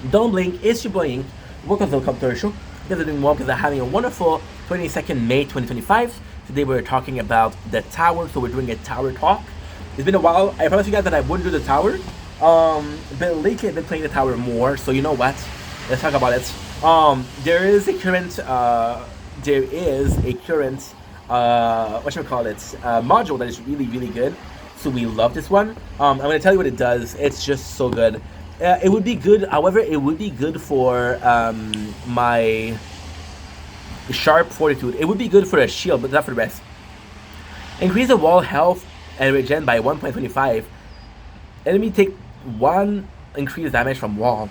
Don't blink, it's your boy Ink. Welcome to the Computer Show. Because I'm doing well because I'm having a wonderful 22nd May 2025. Today we're talking about the tower, so we're doing a tower talk. It's been a while. I promised you guys that I wouldn't do the tower. But lately I've been playing the tower more, so you know what? Let's talk about it. There is a current what should I call it? Module that is really, really good. So we love this one. I'm gonna tell you what it does. It's just so good. It would be good. However, it would be good for my sharp fortitude. It would be good for a shield, but not for the rest. Increase the wall health and regen by 1.25. Enemy take 1 increased damage from wall.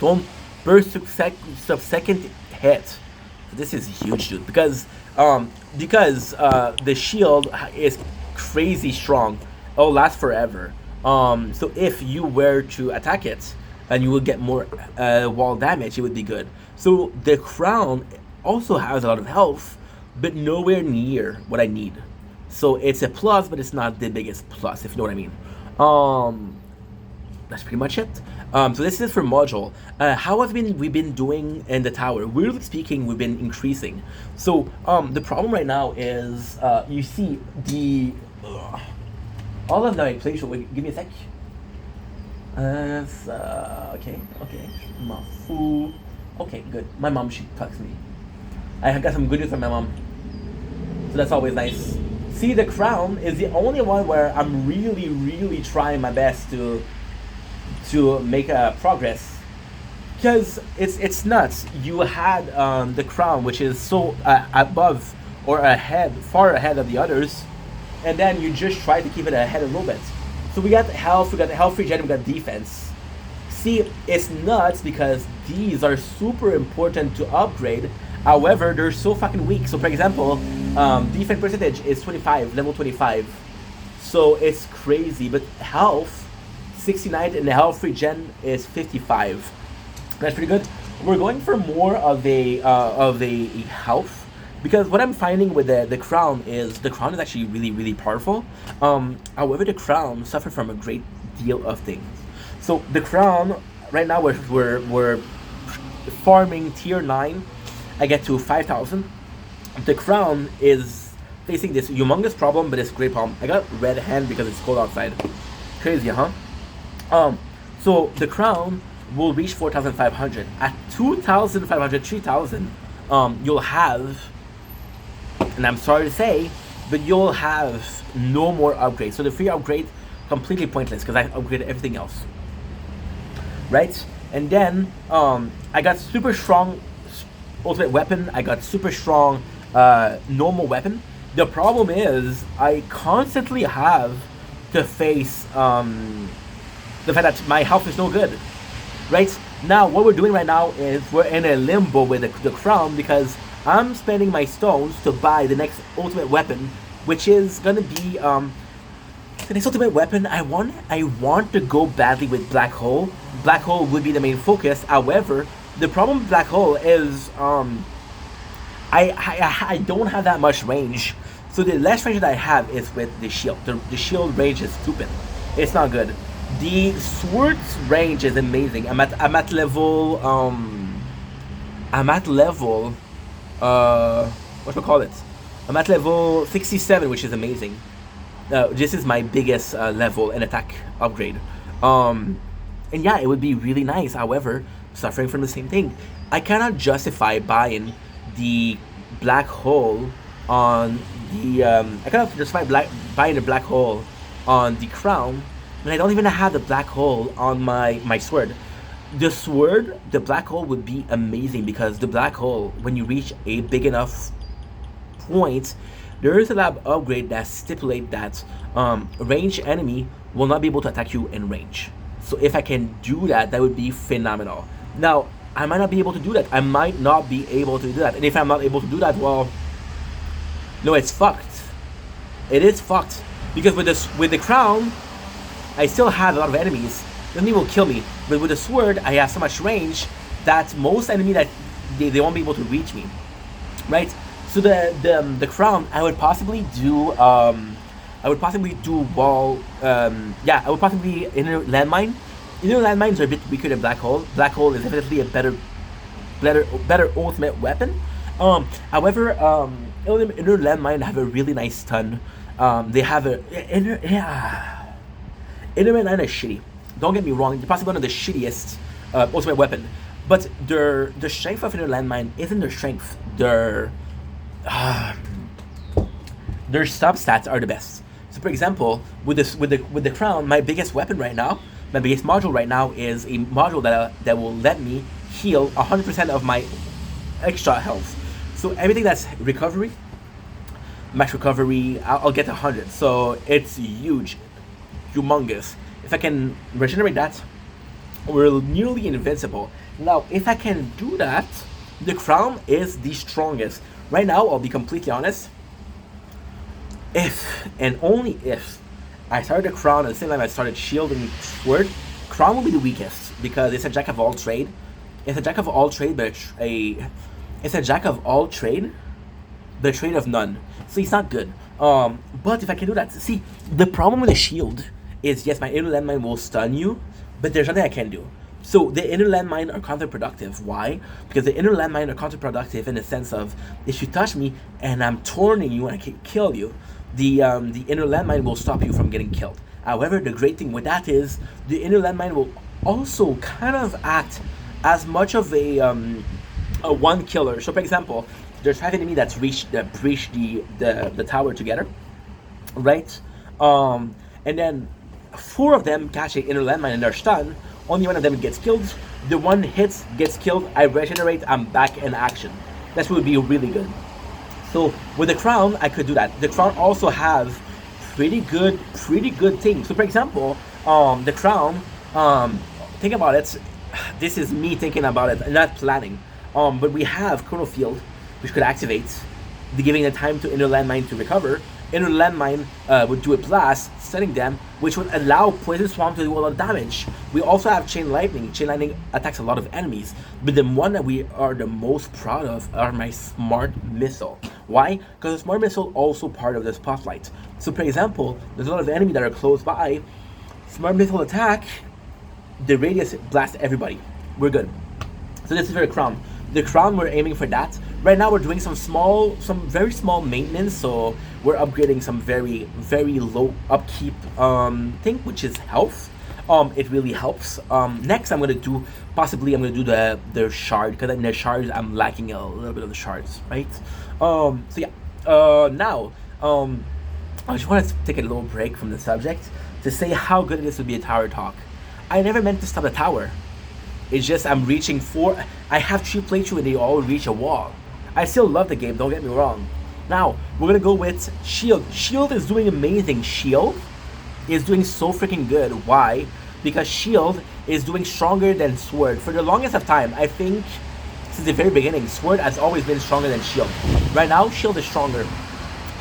Don't burst subsequent hit. So this is huge, dude. Because the shield is crazy strong. It'll last forever. So if you were to attack it and you will get more wall damage, it would be good. So the crown also has a lot of health, but nowhere near what I need. So it's a plus, but it's not the biggest plus, if you know what I mean. That's pretty much it. So this is for module. How have we been doing in the tower? Weirdly speaking, we've been increasing. So the problem right now is you see the all of my place. Wait, give me a sec. Okay. Mafu. Okay, good. My mom, she texts me. I got some good news from my mom, so that's always nice. See, the crown is the only one where I'm really, really trying my best to make a progress, because it's nuts. You had the crown, which is so above or ahead, far ahead of the others, and then you just try to keep it ahead a little bit. So we got health, we got the health regen, we got defense. See, it's nuts because these are super important to upgrade. However, they're so fucking weak. So for example, defense percentage is 25, level 25. So it's crazy, but health 69 and the health regen is 55. That's pretty good. We're going for more of a health, because what I'm finding with the crown is actually really, really powerful. However, the crown suffered from a great deal of things. So the crown right now we're farming tier 9. I get to 5,000. The crown is facing this humongous problem, but it's a great problem. I got red hand because it's cold outside. Crazy, huh? So the crown will reach 4,500. At 2,500, 3,000, you'll have, and I'm sorry to say, but you'll have no more upgrades. So the free upgrade, completely pointless because I upgraded everything else. Right? And then, I got super strong ultimate weapon. I got super strong, normal weapon. The problem is, I constantly have to face, the fact that my health is no good, right? Now, what we're doing right now is we're in a limbo with the crown, because I'm spending my stones to buy the next ultimate weapon, which is gonna be the next ultimate weapon. I want to go badly with Black Hole. Black Hole would be the main focus. However, the problem with Black Hole is I don't have that much range. So the less range that I have is with the shield. The shield range is stupid. It's not good. The sword's range is amazing. I'm at level what do we call it? I'm at level 67, which is amazing. This is my biggest level in attack upgrade. And yeah, it would be really nice. However, suffering from the same thing. I cannot justify buying the black hole on the I cannot justify buying the black hole on the crown, and I don't even have the black hole on my sword. The sword, the black hole would be amazing, because the black hole, when you reach a big enough point, there is a lab upgrade that stipulate that ranged enemy will not be able to attack you in range. So if I can do that, that would be phenomenal. Now, I might not be able to do that. I might not be able to do that. And if I'm not able to do that, well, no, it's fucked. It is fucked. Because with the crown, I still have a lot of enemies. The enemy will kill me. But with the sword, I have so much range that most enemy that they won't be able to reach me. Right? So the crown, I would possibly do wall. I would possibly inner landmine Inner landmines are a bit weaker than black hole. Black hole is definitely a better ultimate weapon. However, inner landmine have a really nice stun. They have a inner landmine is shitty. Don't get me wrong; they're possibly one of the shittiest ultimate weapon. But the strength of inner landmine isn't their strength. Their sub stats are the best. So, for example, with the crown, my biggest weapon right now, my biggest module right now is a module that will let me heal 100% of my extra health. So everything that's recovery, max recovery, I'll get 100. So it's huge, humongous. If I can regenerate that, we're nearly invincible. Now, if I can do that, the crown is the strongest. Right now, I'll be completely honest. If and only if I started the crown at the same time I started shield and sword, crown will be the weakest because it's a jack of all trade. It's a jack of all trade, but it's a jack of all trade, the trade of none. So it's not good. But if I can do that, see, the problem with the shield is yes, my inner landmine will stun you, but there's nothing I can do. So the inner landmine are counterproductive. Why? Because the inner landmine are counterproductive in the sense of if you touch me and I'm torning you and I can kill you, the inner landmine will stop you from getting killed. However, the great thing with that is the inner landmine will also kind of act as much of a one killer. So for example, there's 5 enemies that's breached the tower together, right? And then 4 of them catch an inner landmine and they're stunned. Only one of them gets killed. The one hits, gets killed. I regenerate. I'm back in action. That would be really good. So with the crown, I could do that. The crown also have pretty good things. So for example, the crown. Think about it. This is me thinking about it, not planning. But we have Chrono Field, which could activate, giving the time to inner landmine to recover. Inner landmine would do a blast, stunning them, which would allow Poison Swarm to do a lot of damage. We also have Chain Lightning. Chain Lightning attacks a lot of enemies, but the one that we are the most proud of are my Smart Missile. Why? Because the Smart Missile also part of the Spotlight. So for example, there's a lot of enemies that are close by. Smart Missile attack, the radius blasts everybody. We're good. So this is for the crown. The crown, we're aiming for that. Right now we're doing some very small maintenance, so we're upgrading some very low upkeep thing, which is health. It really helps. Next I'm gonna do the shard, because in the shards I'm lacking a little bit of the shards, right? So yeah. Now I just wanted to take a little break from the subject to say how good it is to be a tower talk. I never meant to stop the tower. It's just I'm reaching for. I have 3 playthroughs and they all reach a wall. I still love the game, don't get me wrong. Now, we're gonna go with Shield. Shield is doing amazing. Shield is doing so freaking good. Why? Because Shield is doing stronger than Sword. For the longest of time, I think, since the very beginning, Sword has always been stronger than Shield. Right now, Shield is stronger.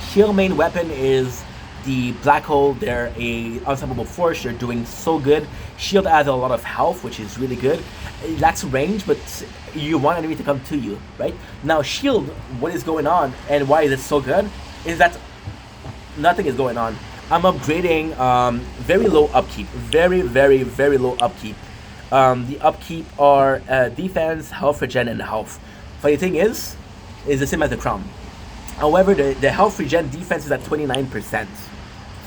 Shield main weapon is the Black Hole. They're a unstoppable force. They're doing so good. Shield adds a lot of health, which is really good. It lacks range, but you want enemy to come to you, right? Now Shield, what is going on and why is it so good is that nothing is going on. I'm upgrading very low upkeep, very low upkeep. The upkeep are defense, health regen, and health. Funny thing is the same as the crown. However, the health regen defense is at 29%. So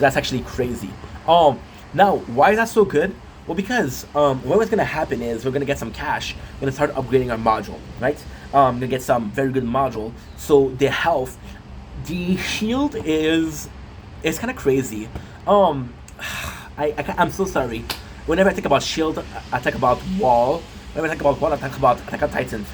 that's actually crazy. Now why is that so good? Well, because what's gonna happen is we're gonna get some cash. We're gonna start upgrading our module, right? Gonna get some very good module. So the health, the shield is kind of crazy. I'm so sorry. Whenever I think about shield, I think about wall. Whenever I think about wall, I think about Attack on Titan.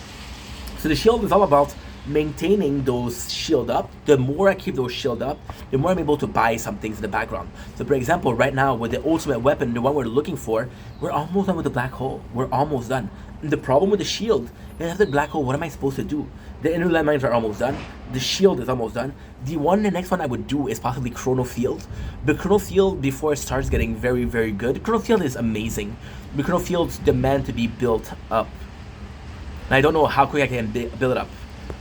So the shield is all about maintaining those shield up. The more I keep those shield up, the more I'm able to buy some things in the background. So for example, right now with the ultimate weapon, the one we're looking for, we're almost done with the Black Hole. We're almost done. And the problem with the shield is after the Black Hole, what am I supposed to do? The inner landmines are almost done. The shield is almost done. The next one I would do is possibly Chrono Field. But Chrono Field, before it starts getting very good, Chrono Field is amazing. But Chrono Field's demand to be built up. And I don't know how quick I can build it up.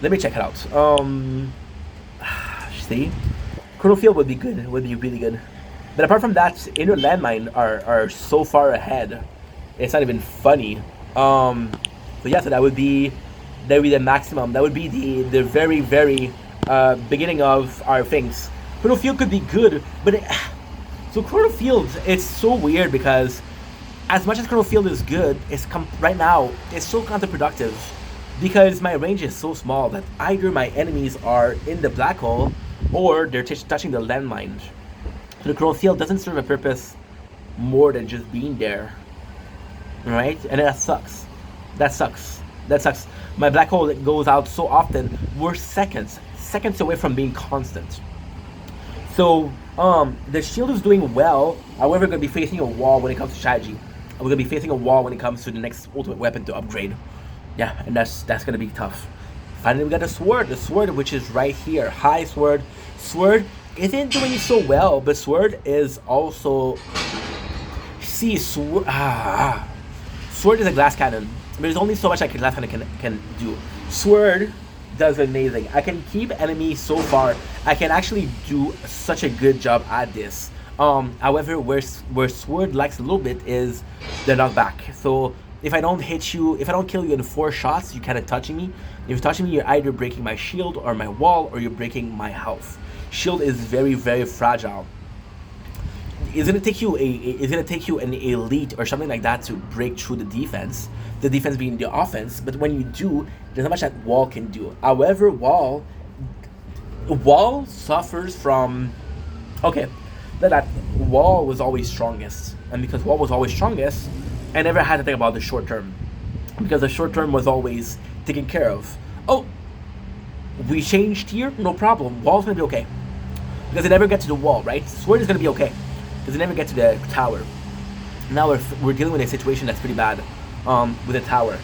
Let me check it out. See? Chrono Field would be good. Would be really good. But apart from that, inner landmine are so far ahead. It's not even funny. So yeah, so that would be the maximum. That would be the very very beginning of our things. Chrono Field could be good, but so Chrono Field, it's so weird because as much as Chrono Field is good, right now it's so counterproductive because my range is so small that either my enemies are in the black hole or they're touching the landmine. So the Chrono Field doesn't serve a purpose more than just being there, right? And that sucks. That sucks. That sucks. My black hole that goes out so often. We're seconds away from being constant. So the shield is doing well. However, we're gonna be facing a wall when it comes to strategy. We're gonna be facing a wall when it comes to the next ultimate weapon to upgrade. Yeah, and that's gonna be tough. Finally, we got the sword, which is right here. High sword. Sword isn't doing so well, but sword is also. See, sword. Sword is a glass cannon. There's only so much a glass cannon can do. Sword does amazing. I can keep enemies so far. I can actually do such a good job at this. However, where sword lacks a little bit is the knockback. So if I don't hit you, if I don't kill you in 4 shots, you're kind of touching me. If you're touching me, you're either breaking my shield or my wall, or you're breaking my health. Shield is very very fragile. It's gonna take you an elite or something like that to break through the defense. The defense being the offense, but when you do, there's not much that wall can do. However, wall suffers from. Okay, that wall was always strongest, and because wall was always strongest, I never had to think about the short term, because the short term was always taken care of. Oh, we changed here, no problem. Wall's gonna be okay, because they never get to the wall, right? Sword is gonna be okay, because they never get to the tower. Now we're dealing with a situation that's pretty bad, with the tower.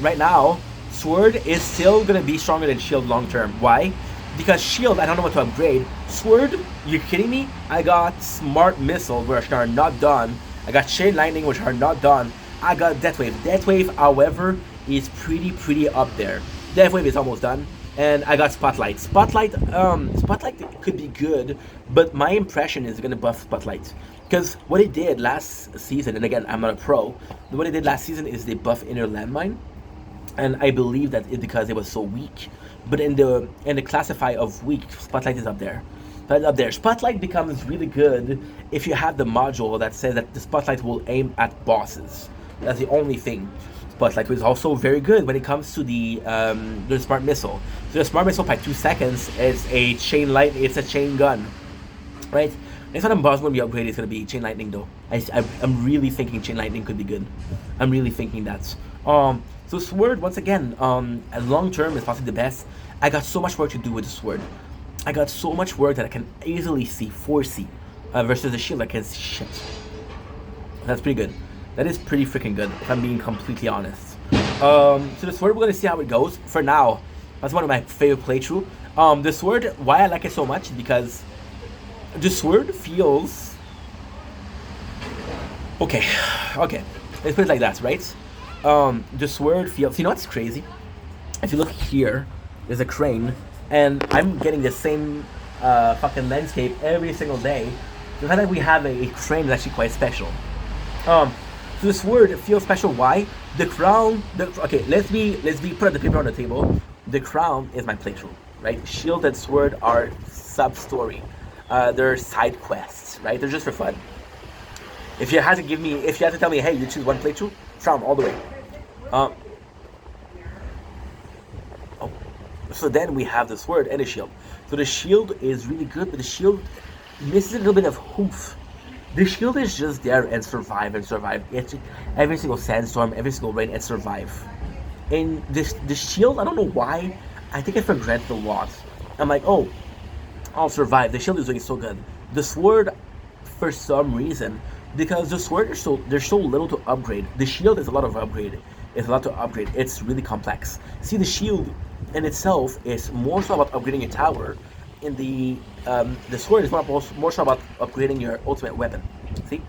Right now, sword is still gonna be stronger than shield long term. Why? Because shield, I don't know what to upgrade. Sword, you're kidding me? I got smart missile, which are not done. I got chain lightning, which are not done. I got death wave. Death wave, however, is pretty up there. Death wave is almost done. And I got spotlight. Spotlight could be good, but my impression is gonna buff spotlight. Because what it did last season, and again, I'm not a pro, but what it did last season is they buff inner landmine. And I believe that it's because it was so weak. But in the classify of weak, spotlight is up there. Spotlight becomes really good if you have the module that says that the spotlight will aim at bosses. That's the only thing. Spotlight is also very good when it comes to the smart missile. So the smart missile by 2 seconds is a chain light. It's a chain gun, right? Next time boss when we upgrade is gonna be chain lightning though. I'm really thinking chain lightning could be good. I'm really thinking that. So sword once again, long term is possibly the best. I got so much work to do with the sword. I got so much work that I can easily foresee, versus the shield I can see shit. That's pretty good. That is pretty freaking good, if I'm being completely honest. So the sword, we're gonna see how it goes. For now, that's one of my favorite playthrough. The sword, why I like it so much is because the sword feels okay. Let's put it like that, right? The sword feels. You know what's crazy? If you look here, there's a crane, and I'm getting the same fucking landscape every single day. The fact that we have a crane is actually quite special. So the sword feels special. Why? The crown. Okay, let's put the paper on the table. The crown is my playthrough, right? Shield and sword are sub-story. They're side quests, right? They're just for fun. If you had to tell me, hey, you choose one playthrough, crown all the way. So then we have the sword and the shield. So the shield is really good, but the shield misses a little bit of oomph. The shield is just there and survive. It's every single sandstorm, every single rain, and survive. And the shield, I don't know why, I take it for granted a lot. I'm like, oh, I'll survive. The shield is doing so good. The sword, for some reason, because the sword there's so little to upgrade. The shield is a lot of upgrade. It's a lot to upgrade. It's really complex. See, the shield in itself is more so about upgrading your tower. In the sword is more so about upgrading your ultimate weapon. See,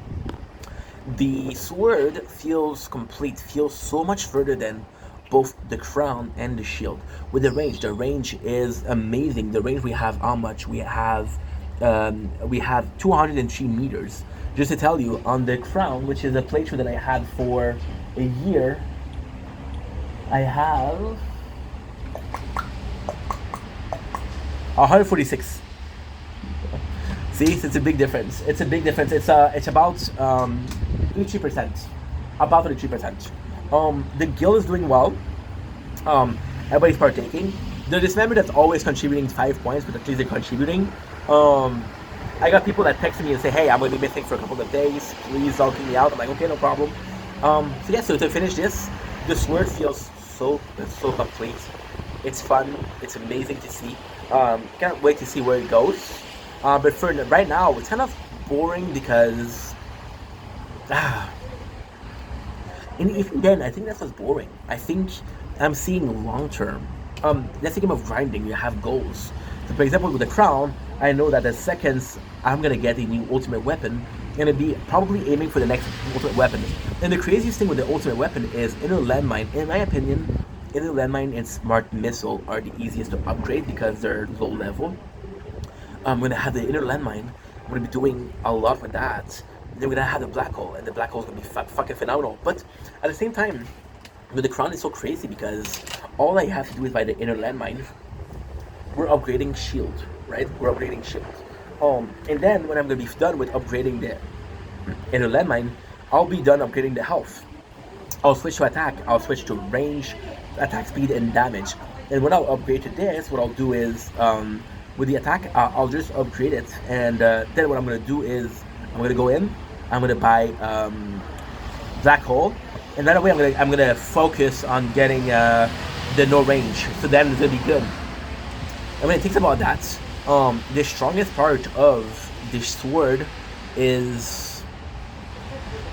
the sword feels complete. Feels so much further than both the crown and the shield. With the range is amazing. The range we have, how much we have 203 meters. Just to tell you, on the crown, which is a playthrough that I had for a year, I have 146. See, it's a big difference. It's a big difference. It's about 33%, about 33%. The guild is doing well. Everybody's partaking. There's this member that's always contributing 5 points, but at least they're contributing. I got people that text me and say, "Hey, I'm going to be missing for a couple of days. Please don't kick me out." I'm like, "Okay, no problem." So to finish this, the sword feels so complete. It's fun. It's amazing to see. Can't wait to see where it goes. But for right now, it's kind of boring because, and even then, I think that's what's boring. I think I'm seeing long term. Let's think of grinding. You have goals. So, for example, with the crown, I know that the seconds I'm gonna get a new ultimate weapon, I'm gonna be probably aiming for the next ultimate weapon. And the craziest thing with the ultimate weapon is inner landmine. In my opinion, inner landmine and smart missile are the easiest to upgrade because they're low level. I'm gonna have the inner landmine. I'm gonna be doing a lot with that. Then we're gonna have the black hole, and the black hole is gonna be fucking phenomenal. But at the same time, with the crown is so crazy because all I have to do is buy the inner landmine. We're upgrading shield, right? We're upgrading shield. And then when I'm gonna be done with upgrading the inner landmine, I'll be done upgrading the health. I'll switch to attack. I'll switch to range, attack speed, and damage. And when I'll upgrade to this, what I'll do is with the attack, I'll just upgrade it. And then what I'm gonna do is I'm gonna go in. I'm gonna buy black hole, and that way I'm gonna focus on getting the no range. So then it's gonna be good. And when it thinks about that, the strongest part of the sword is...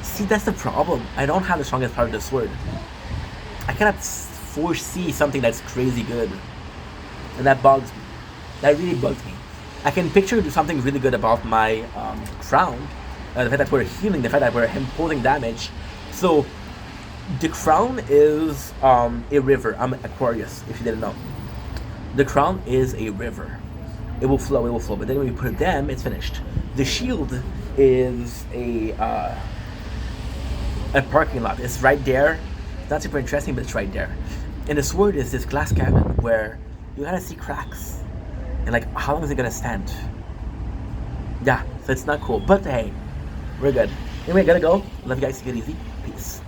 See, that's the problem. I don't have the strongest part of the sword. I cannot foresee something that's crazy good. And that bugs me. That really bugs me. I can picture something really good about my crown. The fact that we're healing, the fact that we're imposing damage. So, the crown is a river. I'm Aquarius, if you didn't know. The crown is a river. It will flow, but then when we put them, it's finished. The shield is a parking lot. It's right there. It's not super interesting, but it's right there. And the sword is this glass cabin where you gotta see cracks. And like, how long is it gonna stand? Yeah, so it's not cool. But hey, we're good. Anyway, gotta go. Love you guys. Take it easy. Peace.